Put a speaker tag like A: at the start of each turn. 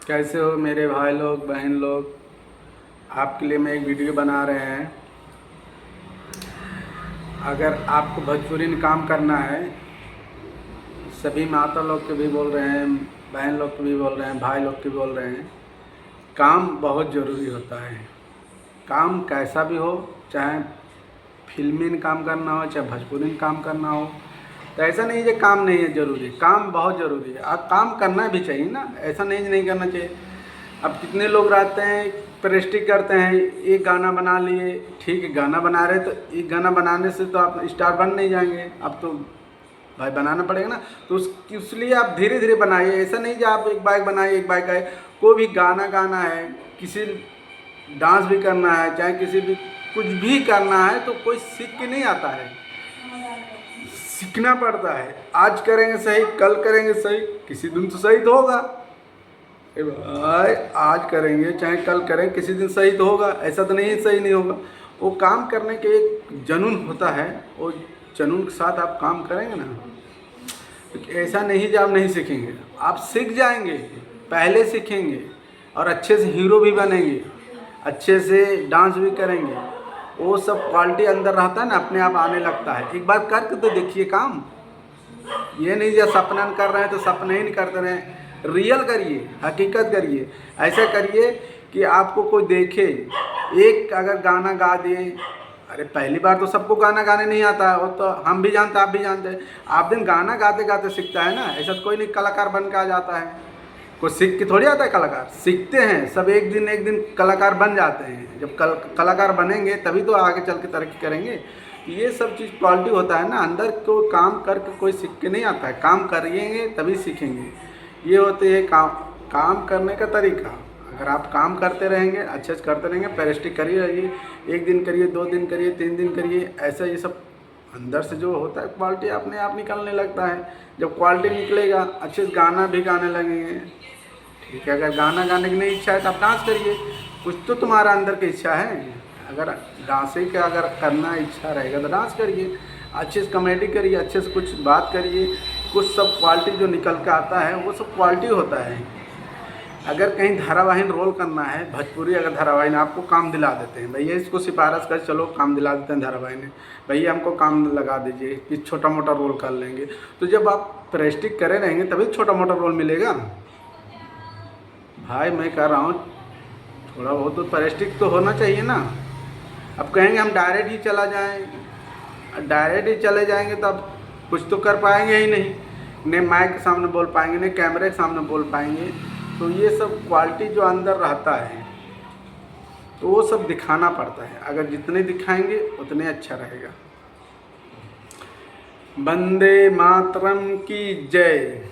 A: कैसे हो मेरे भाई लोग बहन लोग। आपके लिए मैं एक वीडियो बना रहे हैं। अगर आपको भोजपुरी में काम करना है, सभी माता लोग के भी बोल रहे हैं, बहन लोग के भी बोल रहे हैं, भाई लोग के भी बोल रहे हैं, काम बहुत ज़रूरी होता है। काम कैसा भी हो, चाहे फिल्मी में काम करना हो चाहे भोजपुरी में काम करना हो, तो ऐसा नहीं है काम नहीं है ज़रूरी, काम बहुत ज़रूरी है। आप काम करना भी चाहिए ना, ऐसा नहीं करना चाहिए। अब कितने लोग रहते हैं प्रेस्टिक करते हैं, एक गाना बना लिए, ठीक है गाना बना रहे, तो एक गाना बनाने से तो आप स्टार बन नहीं जाएंगे। अब तो भाई बनाना पड़ेगा ना, तो उसलिए आप धीरे धीरे बनाइए। ऐसा नहीं कि आप एक बाइक बनाइए एक बाइक आए। कोई भी गाना गाना है, किसी डांस भी करना है, चाहे किसी भी कुछ भी करना है, तो कोई सीख के नहीं आता है, सीखना पड़ता है। आज करेंगे सही, कल करेंगे सही, किसी दिन तो सही तो होगा। भाई आज करेंगे चाहे कल करें, किसी दिन सही तो होगा, ऐसा तो नहीं सही नहीं होगा। वो काम करने के एक जुनून होता है, वो जुनून के साथ आप काम करेंगे ना, तो ऐसा नहीं कि आप नहीं सीखेंगे, आप सीख जाएंगे। पहले सीखेंगे और अच्छे से हीरो भी बनेंगे, अच्छे से डांस भी करेंगे। वो सब क्वालिटी अंदर रहता है ना, अपने आप आने लगता है। एक बार करके तो देखिए काम। ये नहीं जो सपना कर रहे हैं तो सपने ही नहीं करते रहे, रियल करिए, हकीकत करिए। ऐसा करिए कि आपको कोई देखे। एक अगर गाना गा दिए, अरे पहली बार तो सबको गाना गाने नहीं आता है, वो तो हम भी जानते हैं, आप भी जानते हैं। आप दिन गाना गाते गाते सीखता है ना, ऐसा तो कोई नहीं कलाकार बन के आ जाता है। कोई सीख के थोड़ी आता है कलाकार, सीखते हैं सब, एक दिन कलाकार बन जाते हैं। जब कलाकार बनेंगे तभी तो आगे चल के तरक्की करेंगे। ये सब चीज़ क्वालिटी होता है ना, अंदर को काम करके कोई सीख के नहीं आता है, काम करेंगे तभी सीखेंगे। ये होते हैं काम करने का तरीका। अगर आप काम करते रहेंगे, अच्छे से करते रहेंगे, प्रैक्टिस करिए रहिए, एक दिन करिए, 2 दिन करिए, 3 दिन करिए, ऐसा ये सब अंदर से जो होता है क्वालिटी अपने आप निकलने लगता है। जब क्वालिटी निकलेगा, अच्छे से गाना भी गाने लगेंगे। ठीक है, अगर गाना गाने की नहीं इच्छा है तो आप डांस करिए, कुछ तो तुम्हारा अंदर की इच्छा है। अगर डांसिंग का अगर करना इच्छा रहेगा तो डांस करिए, अच्छे से कॉमेडी करिए, अच्छे से कुछ बात करिए। कुछ सब क्वालिटी जो निकल के आता है वो सब क्वालिटी होता है। अगर कहीं धारावाहिक रोल करना है, भोजपुरी अगर धारावाहिक आपको काम दिला देते हैं, भैया इसको सिफारिश कर, चलो काम दिला देते हैं धारावाहिक ने, भैया हमको काम लगा दीजिए कि छोटा मोटा रोल कर लेंगे। तो जब आप प्रैक्टिस करे रहेंगे तभी छोटा मोटा रोल मिलेगा। भाई मैं कह रहा हूँ थोड़ा बहुत तो प्रैक्टिस तो होना चाहिए ना। अब कहेंगे हम डायरेक्ट ही चला जाएं, डायरेक्ट ही चले जाएंगे तो अब कुछ तो कर पाएंगे ही नहीं, न माइक के सामने बोल पाएंगे, न कैमरे के सामने बोल पाएंगे। तो ये सब क्वालिटी जो अंदर रहता है तो वो सब दिखाना पड़ता है। अगर जितने दिखाएंगे उतने अच्छा रहेगा। वंदे मातरम की जय।